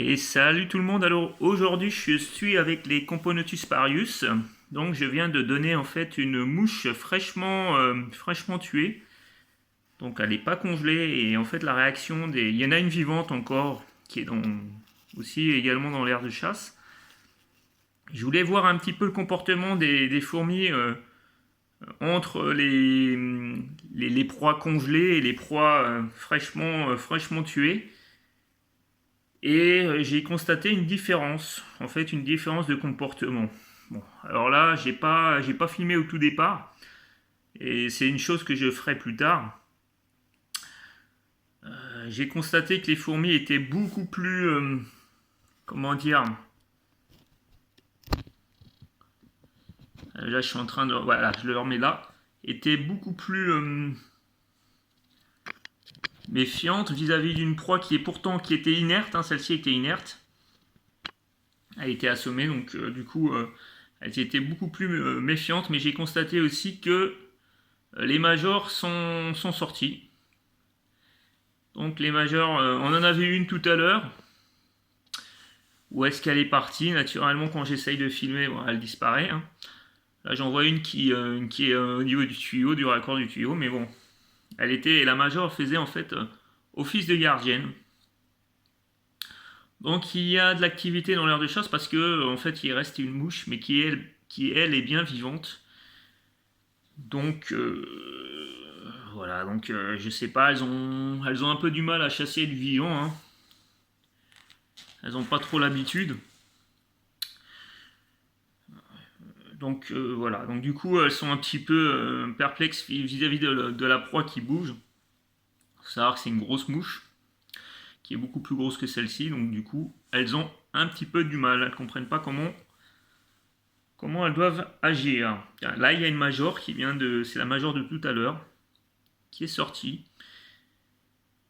Et salut tout le monde, alors aujourd'hui je suis avec les Componotus parius, donc je viens de donner en fait une mouche fraîchement tuée, donc elle n'est pas congelée et en fait la réaction des... Il y en a une vivante encore qui est aussi également dans l'aire de chasse. Je voulais voir un petit peu le comportement des fourmis entre les proies congelées et les proies fraîchement tuées. Et j'ai constaté une différence, en fait une différence de comportement. Bon, alors là, j'ai pas filmé au tout départ, et c'est une chose que je ferai plus tard. J'ai constaté que les fourmis étaient beaucoup plus, comment dire, là je suis en train de, voilà, je le remets là, étaient beaucoup plus méfiantes vis-à-vis d'une proie qui était inerte, hein, celle-ci était inerte, elle était assommée, donc du coup, elles étaient beaucoup plus méfiantes, mais j'ai constaté aussi que les majors sont sortis. Donc les majors, on en avait une tout à l'heure. Où est-ce qu'elle est partie? Naturellement, quand j'essaye de filmer, bon, elle disparaît, hein. Là, j'en vois qui est au niveau du tuyau, du raccord du tuyau, mais bon, la major faisait en fait office de gardienne. Donc il y a de l'activité dans l'aire de chasse parce que en fait il reste une mouche, mais qui elle est bien vivante. Donc voilà, donc je sais pas, elles ont un peu du mal à chasser du vivant, hein. Elles n'ont pas trop l'habitude. Donc voilà, donc du coup elles sont un petit peu perplexes vis-à-vis de la proie qui bouge. Il faut savoir que c'est une grosse mouche qui est beaucoup plus grosse que celle-ci, donc du coup elles ont un petit peu du mal, elles ne comprennent pas comment elles doivent agir. Là il y a une major c'est la major de tout à l'heure, qui est sortie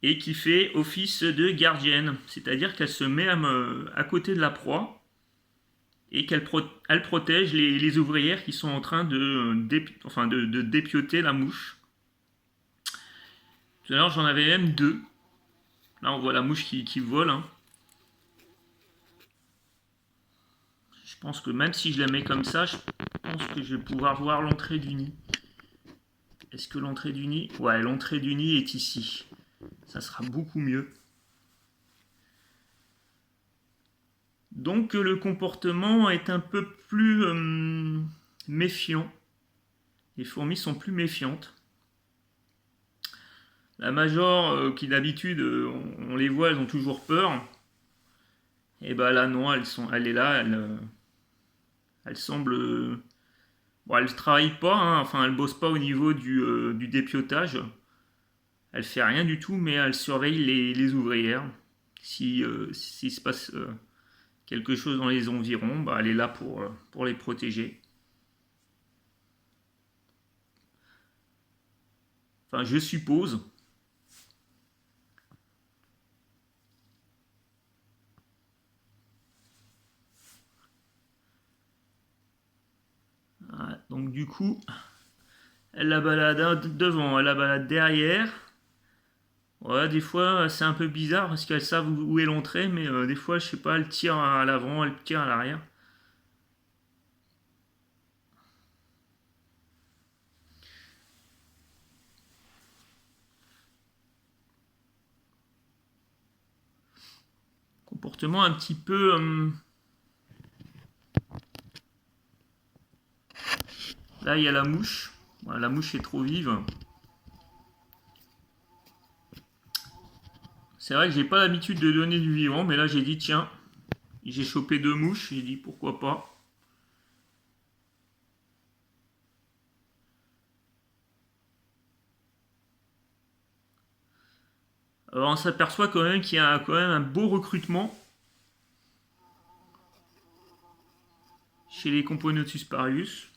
et qui fait office de gardienne, c'est-à-dire qu'elle se met à côté de la proie et elle protège les ouvrières qui sont en train de dépioter la mouche. Tout à l'heure j'en avais même deux. Là on voit la mouche qui vole, hein. Je pense que même si je la mets comme ça, je pense que je vais pouvoir voir l'entrée du nid. Est-ce que l'entrée du nid... Ouais, l'entrée du nid est ici. Ça sera beaucoup mieux. Donc le comportement est un peu plus méfiant. Les fourmis sont plus méfiantes. La major, qui d'habitude, on les voit, elles ont toujours peur. Et bah là non, elle est là, elle semble... bon, elle ne travaille pas, hein, enfin elle bosse pas au niveau du dépiotage. Elle fait rien du tout, mais elle surveille les ouvrières. S'il se passe quelque chose dans les environs, bah, elle est là pour les protéger. Enfin, je suppose. Voilà, donc du coup, elle la balade devant, elle la balade derrière. Ouais, des fois c'est un peu bizarre parce qu'elles savent où est l'entrée, mais des fois je sais pas, elles tirent à l'avant, elles tirent à l'arrière. Comportement un petit peu... Là il y a la mouche. Voilà, la mouche est trop vive. C'est vrai que j'ai pas l'habitude de donner du vivant, mais là j'ai dit tiens, j'ai chopé deux mouches, j'ai dit pourquoi pas. Alors on s'aperçoit quand même qu'il y a quand même un beau recrutement chez les Componotus parius.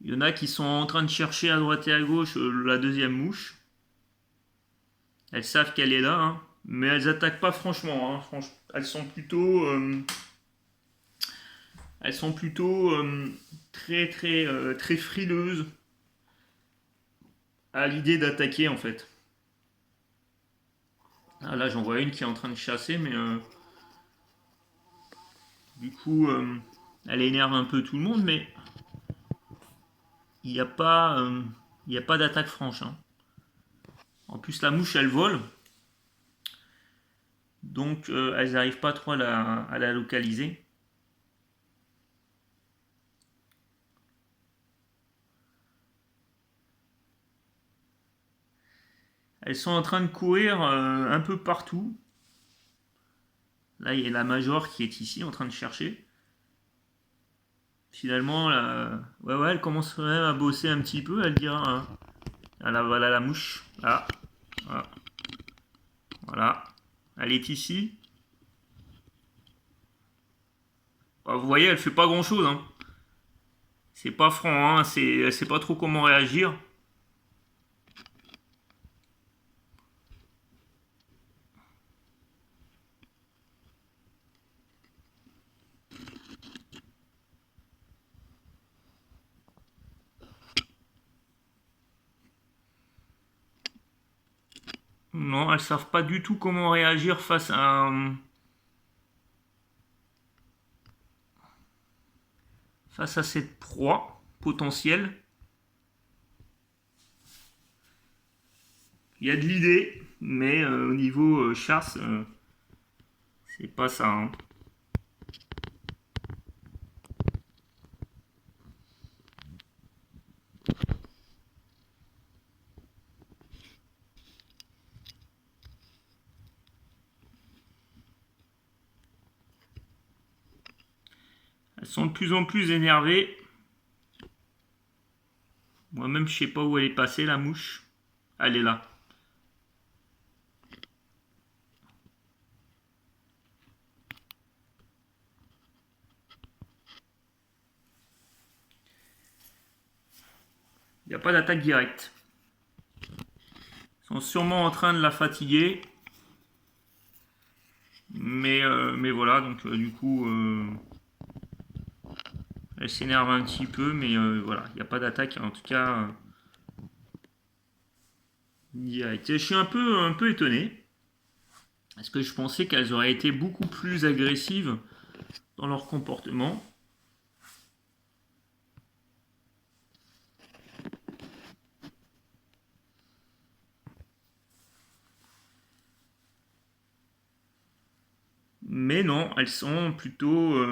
Il y en a qui sont en train de chercher à droite et à gauche la deuxième mouche. Elles savent qu'elle est là, hein, mais elles attaquent pas franchement, hein. Elles sont plutôt très frileuses à l'idée d'attaquer en fait. Ah, là j'en vois une qui est en train de chasser, mais du coup elle énerve un peu tout le monde, mais il n'y a pas, il y a pas d'attaque franche, hein. En plus la mouche elle vole, donc elles n'arrivent pas trop à la localiser. Elles sont en train de courir un peu partout. Là, il y a la Major qui est ici en train de chercher. Finalement, là, ouais, ouais, elle commence même à bosser un petit peu. Elle dira, hein. Ah, là, voilà la mouche. Là, voilà. Voilà. Elle est ici. Bah, vous voyez, elle fait pas grand chose, hein. C'est pas franc, hein. Elle sait pas trop comment réagir. Non, elles savent pas du tout comment réagir face à cette proie potentielle. Il y a de l'idée, mais au niveau chasse, c'est pas ça, hein. Elles sont de plus en plus énervées. Moi-même, je sais pas où elle est passée, la mouche. Elle est là. Il n'y a pas d'attaque directe. Ils sont sûrement en train de la fatiguer. Mais voilà, donc du coup, elle s'énerve un petit peu, mais voilà, il n'y a pas d'attaque, en tout cas, directe. Je suis un peu étonné, parce que je pensais qu'elles auraient été beaucoup plus agressives dans leur comportement. Mais non, elles sont plutôt...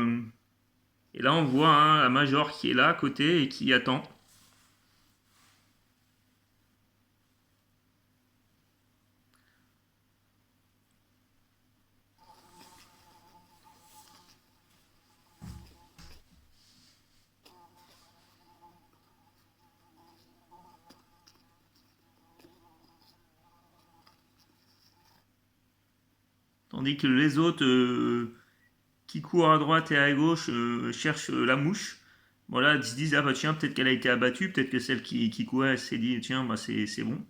et là, on voit hein, la Major qui est là à côté et qui attend. Tandis que les autres qui courent à droite et à gauche cherchent la mouche. Voilà, ils se disent, ah bah tiens, peut-être qu'elle a été abattue, peut-être que celle qui courait, elle s'est dit, tiens, bah c'est bon.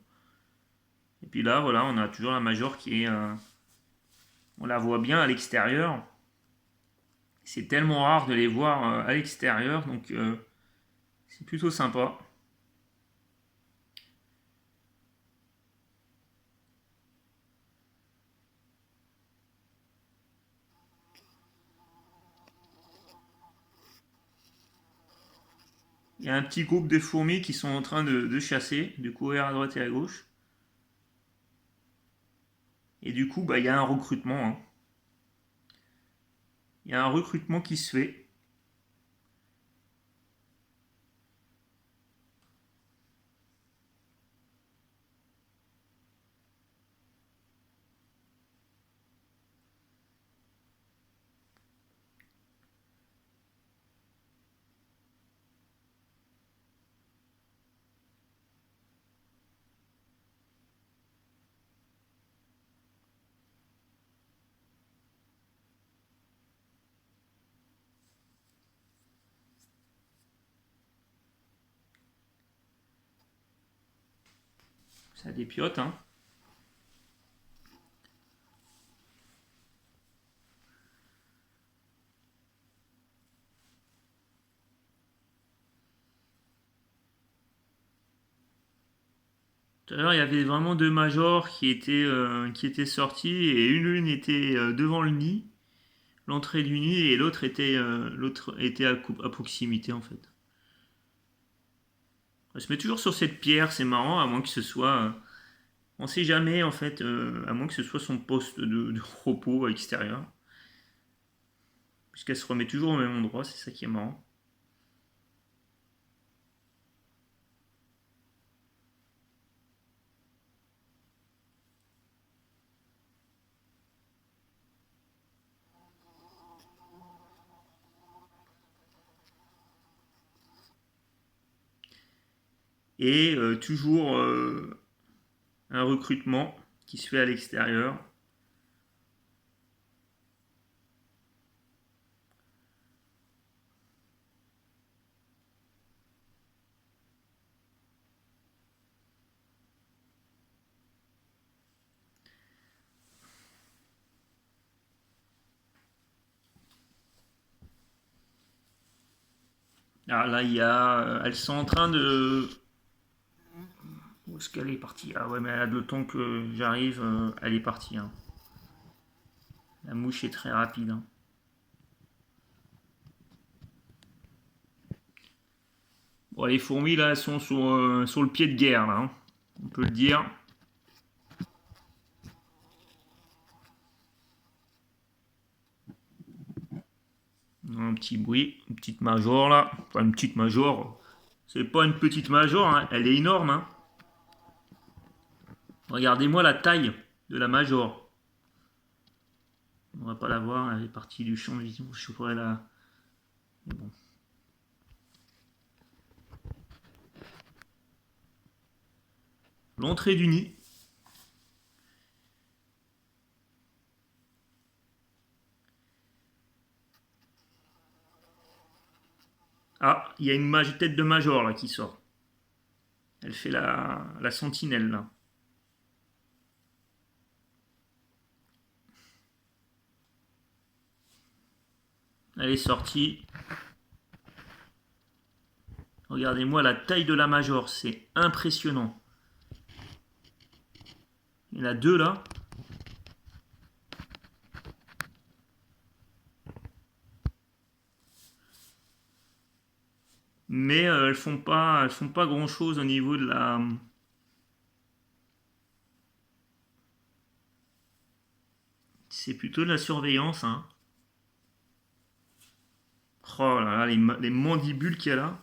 Et puis là, voilà, on a toujours la Major qui est... on la voit bien à l'extérieur. C'est tellement rare de les voir à l'extérieur, donc c'est plutôt sympa. Il y a un petit groupe de fourmis qui sont en train de chasser, de courir à droite et à gauche. Et du coup, bah, il y a un recrutement, hein. Il y a un recrutement qui se fait. Ça dépiote, hein. Tout à l'heure, il y avait vraiment deux majors qui étaient sortis et une était devant le nid, l'entrée du nid, et l'autre était à proximité en fait. Elle se met toujours sur cette pierre, c'est marrant, à moins que ce soit. On sait jamais en fait, à moins que ce soit son poste de repos à l'extérieur. Puisqu'elle se remet toujours au même endroit, c'est ça qui est marrant. Et toujours un recrutement qui se fait à l'extérieur. Ah là, elles sont en train de. Où est-ce qu'elle est partie? Ah ouais, mais elle a le temps que j'arrive, elle est partie, hein. La mouche est très rapide, hein. Bon, les fourmis là, elles sont sur le pied de guerre là, hein. On peut le dire. Un petit bruit, une petite major là. Enfin, une petite major. C'est pas une petite major, hein. Elle est énorme, hein. Regardez-moi la taille de la major. On va pas la voir, elle est partie du champ de vision. Je pourrais la. Mais bon. L'entrée du nid. Ah, il y a une tête de major là qui sort. Elle fait la sentinelle là. Elle est sortie. Regardez-moi la taille de la major, c'est impressionnant. Il y en a deux là. Mais elles font pas grand chose au niveau de la. C'est plutôt de la surveillance, hein. Oh là là, les mandibules qu'il y a là.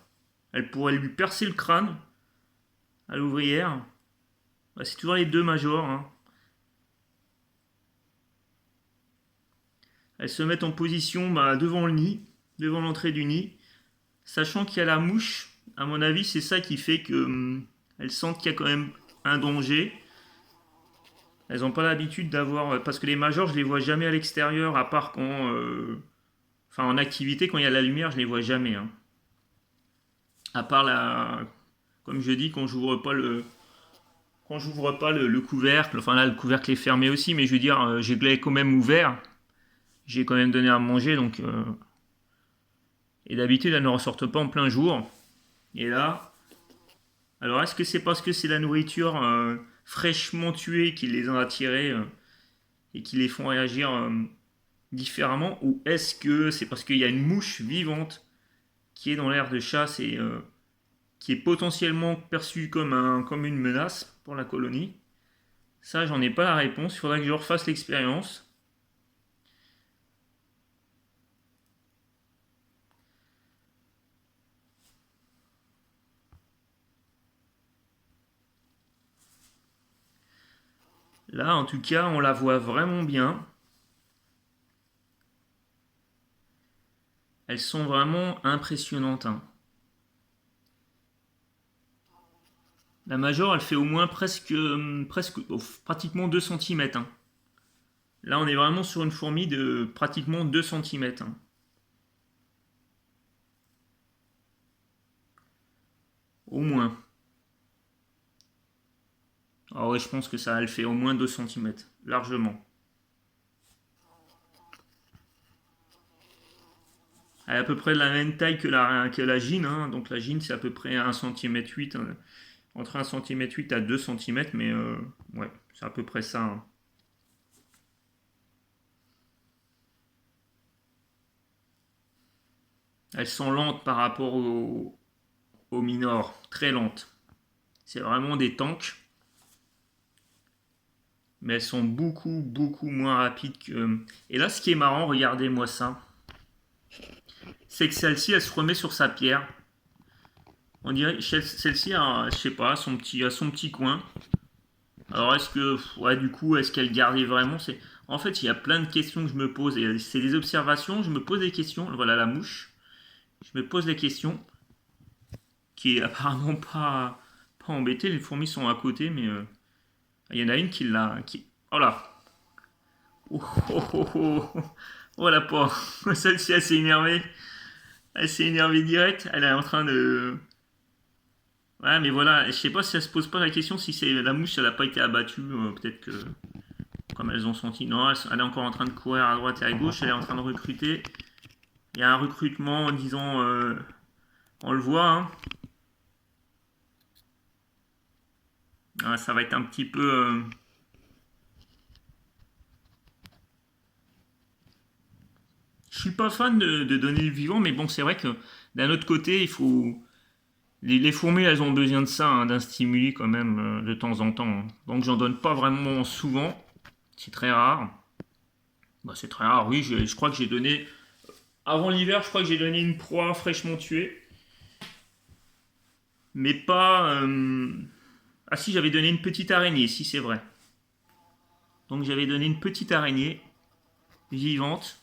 Elle pourrait lui percer le crâne à l'ouvrière. Bah, c'est toujours les deux majors, hein. Elles se mettent en position bah, devant le nid, devant l'entrée du nid. Sachant qu'il y a la mouche, à mon avis, c'est ça qui fait que elles sentent qu'il y a quand même un danger. Elles n'ont pas l'habitude d'avoir. Parce que les majors, je les vois jamais à l'extérieur, à part quand. Enfin, en activité, quand il y a la lumière, je les vois jamais, hein. À part la. Comme je dis, quand j'ouvre pas le. Quand j'ouvre pas le couvercle, enfin là le couvercle est fermé aussi, mais je veux dire, j'ai quand même ouvert, j'ai quand même donné à manger, donc et d'habitude elles ne ressortent pas en plein jour. Et là, alors est-ce que c'est parce que c'est la nourriture fraîchement tuée qui les a attirées et qui les font réagir différemment, ou est-ce que c'est parce qu'il y a une mouche vivante qui est dans l'air de chasse et qui est potentiellement perçue comme une menace pour la colonie? Ça, j'en ai pas la réponse. Il faudrait que je refasse l'expérience. Là, en tout cas, on la voit vraiment bien. Elles sont vraiment impressionnantes, hein. La major, elle fait au moins pratiquement 2 cm, hein. Là, on est vraiment sur une fourmi de pratiquement 2 cm, hein. Au moins. Ah ouais, je pense que ça, elle fait au moins 2 cm, largement. Elle est à peu près de la même taille que la gine, hein. Donc la gine, c'est à peu près 1 cm 8, hein. entre 1,8 cm à 2 cm, mais ouais, c'est à peu près ça, hein. Elles sont lentes par rapport aux minors, très lentes. C'est vraiment des tanks, mais elles sont beaucoup, beaucoup moins rapides que. Et là, ce qui est marrant, regardez-moi ça, c'est que celle-ci, elle se remet sur sa pierre. On dirait celle-ci, je sais pas, a son petit coin. Alors est-ce que, ouais, du coup, est-ce qu'elle gardait vraiment? En fait, il y a plein de questions que je me pose. Et c'est des observations, je me pose des questions. Voilà la mouche. Je me pose des questions qui est apparemment pas embêtée. Les fourmis sont à côté, mais il y en a une qui l'a. Oh là! Oh, oh, oh, oh. Oh la pauvre! Celle-ci, elle s'est énervée. Elle s'est énervée direct. Elle est en train de. Ouais, mais voilà, je sais pas si elle se pose pas la question si c'est la mouche, elle a pas été abattue. Peut-être que, comme elles ont senti. Non, elle est encore en train de courir à droite et à gauche. Elle est en train de recruter. Il y a un recrutement, disons, on le voit, hein. Ah, ça va être un petit peu. Je suis pas fan de donner le vivant, mais bon, c'est vrai que d'un autre côté, il faut. Les fourmis, elles ont besoin de ça, hein, d'un stimuli quand même de temps en temps, hein. Donc j'en donne pas vraiment souvent. C'est très rare. Bah, c'est très rare, oui. Je crois que j'ai donné. Avant l'hiver, je crois que j'ai donné une proie fraîchement tuée. Mais pas. Ah si, j'avais donné une petite araignée, si c'est vrai. Donc j'avais donné une petite araignée vivante.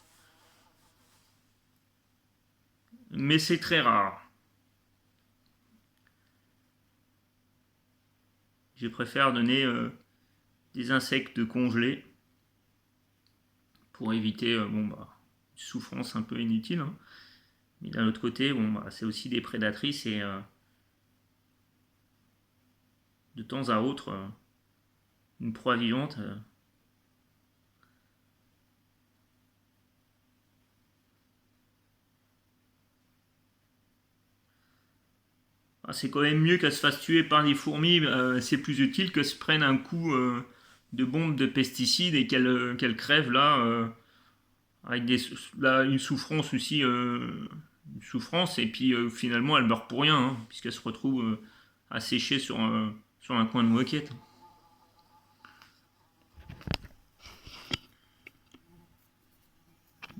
Mais c'est très rare. Je préfère donner des insectes congelés pour éviter bon, bah, une souffrance un peu inutile, hein. Mais d'un autre côté, bon, bah, c'est aussi des prédatrices et de temps à autre, une proie vivante. Ah, c'est quand même mieux qu'elle se fasse tuer par les fourmis. C'est plus utile que se prenne un coup de bombe de pesticides et qu'elle crève là, avec là, une souffrance aussi. Une souffrance et puis finalement elle meurt pour rien, hein, puisqu'elle se retrouve à sécher sur un coin de moquette.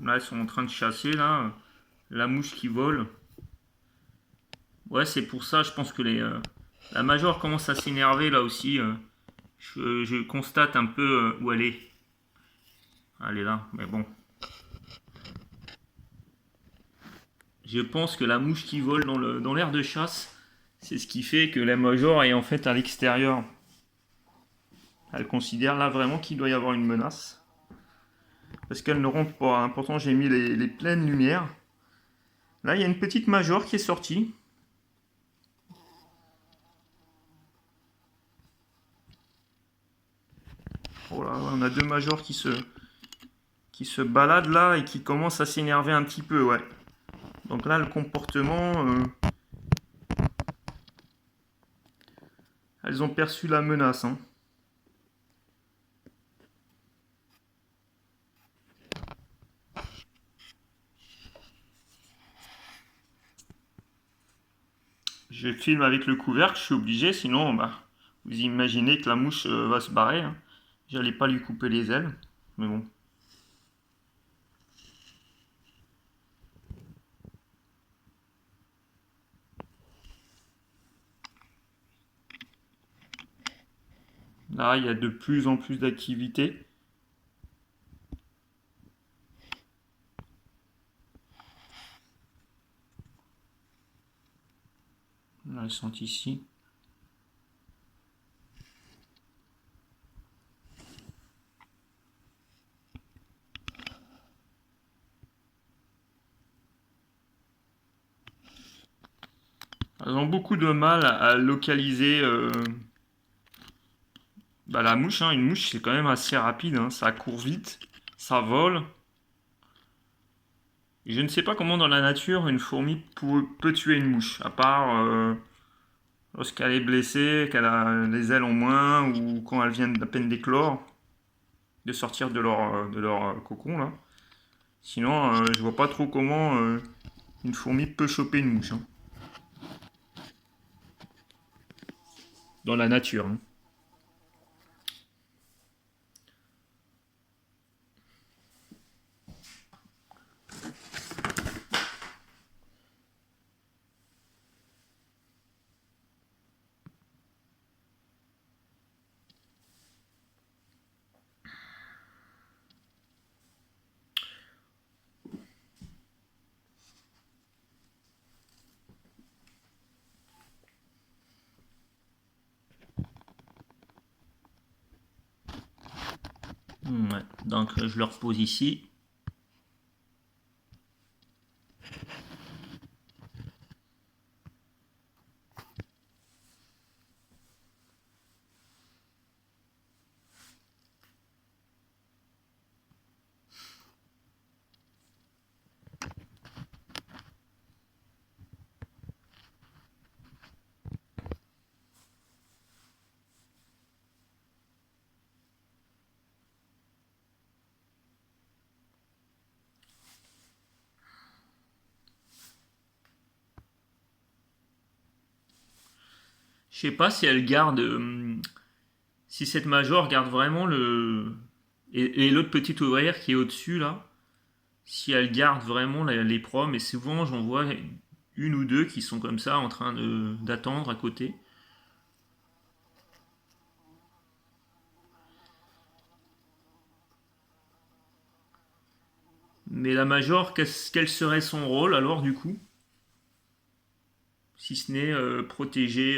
Là, ils sont en train de chasser, là, la mouche qui vole. Ouais, c'est pour ça, je pense que la major commence à s'énerver, là aussi. Je constate un peu où elle est. Elle est là, mais bon. Je pense que la mouche qui vole dans l'air de chasse, c'est ce qui fait que la major est en fait à l'extérieur. Elle considère là vraiment qu'il doit y avoir une menace. Parce qu'elle ne rentre pas, hein. Pourtant, j'ai mis les pleines lumières. Là, il y a une petite major qui est sortie. Oh là, on a deux majors qui se baladent là et qui commencent à s'énerver un petit peu, ouais. Donc là, le comportement, elles ont perçu la menace, hein. Je filme avec le couvercle, je suis obligé, sinon, bah, vous imaginez que la mouche va se barrer, hein. J'allais pas lui couper les ailes, mais bon. Là, il y a de plus en plus d'activités. Là, elles sont ici. Elles ont beaucoup de mal à localiser bah, la mouche, hein. Une mouche, c'est quand même assez rapide, hein. Ça court vite, ça vole. Et je ne sais pas comment dans la nature une fourmi peut tuer une mouche, à part lorsqu'elle est blessée, qu'elle a les ailes en moins ou quand elles viennent à peine d'éclore, de sortir de leur cocon là. Sinon, je vois pas trop comment une fourmi peut choper une mouche, hein, dans la nature, hein. Ouais. Donc je le repose ici. Je sais pas si elle garde, si cette major garde vraiment le et l'autre petite ouvrière qui est au-dessus là, si elle garde vraiment les proies, mais souvent j'en vois une ou deux qui sont comme ça en train d'attendre à côté. Mais la major, quel serait son rôle alors du coup? Si ce n'est protéger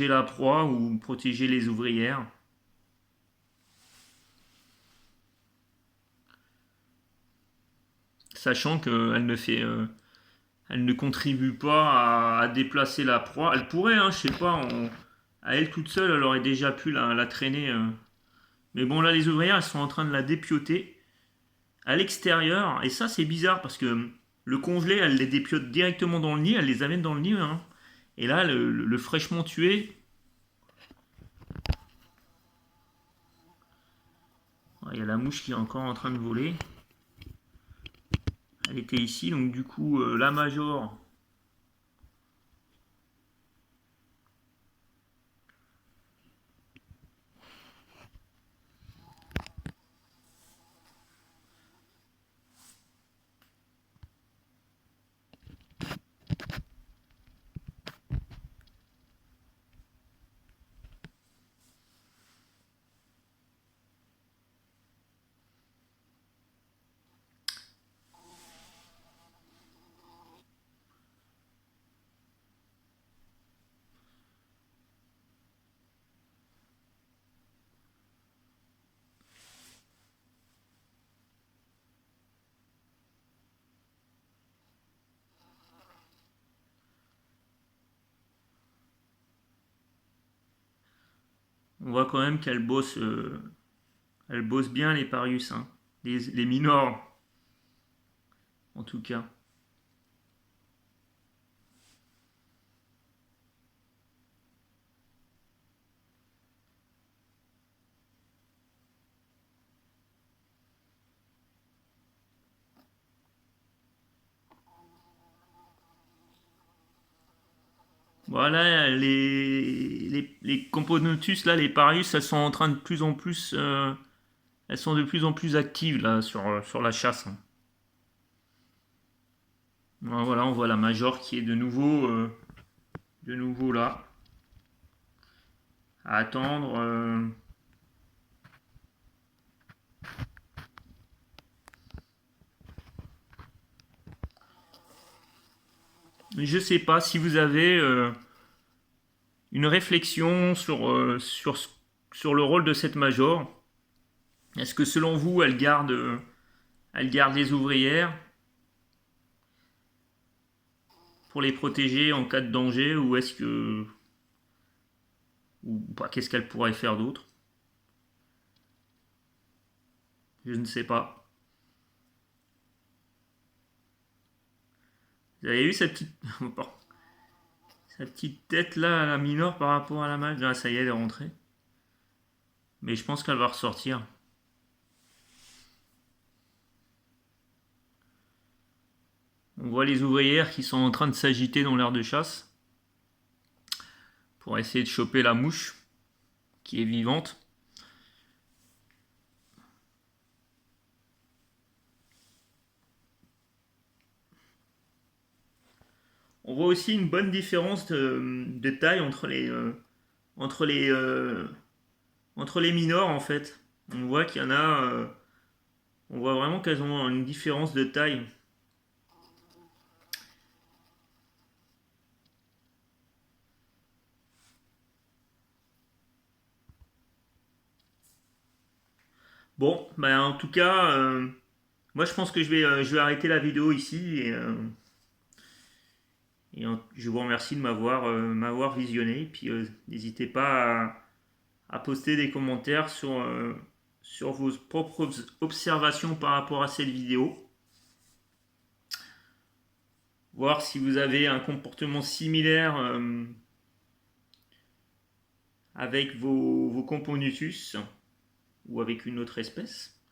la proie ou protéger les ouvrières. Sachant qu'elle ne fait, elle ne contribue pas à déplacer la proie. Elle pourrait, hein, je sais pas, à elle toute seule, elle aurait déjà pu la traîner. Mais bon, là, les ouvrières, elles sont en train de la dépioter à l'extérieur. Et ça, c'est bizarre parce que le congelé, elle les dépiote directement dans le nid, elle les amène dans le nid, hein. Et là, le fraîchement tué, il y a la mouche qui est encore en train de voler. Elle était ici, donc du coup, la major. On voit quand même elle bosse bien les Parius, hein. Les minors, en tout cas. Voilà, les Componotus, là, les Parius, elles sont en train de plus en plus, elles sont de plus en plus actives là sur la chasse, hein. Voilà, on voit la Major qui est de nouveau là, à attendre. Je sais pas si vous avez une réflexion sur le rôle de cette Major. Est-ce que selon vous, elle garde les ouvrières pour les protéger en cas de danger ou est-ce que ou bah, qu'est-ce qu'elle pourrait faire d'autre? Je ne sais pas. Vous avez eu cette petite. Bon. sa petite tête là à la minor par rapport à la mage. Là, ça y est, elle est rentrée. Mais je pense qu'elle va ressortir. On voit les ouvrières qui sont en train de s'agiter dans l'air de chasse pour essayer de choper la mouche qui est vivante. On voit aussi une bonne différence de taille entre les, euh, entre les minors en fait. On voit qu'il y en a, on voit vraiment qu'elles ont une différence de taille. Bon, bah en tout cas, moi je pense que je vais arrêter la vidéo ici je vous remercie de m'avoir visionné. Et puis n'hésitez pas à poster des commentaires sur vos propres observations par rapport à cette vidéo. Voir si vous avez un comportement similaire avec vos Componutus ou avec une autre espèce.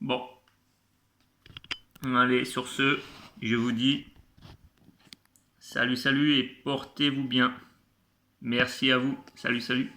Bon, allez, sur ce, je vous dis salut, salut et portez-vous bien. Merci à vous. Salut, salut.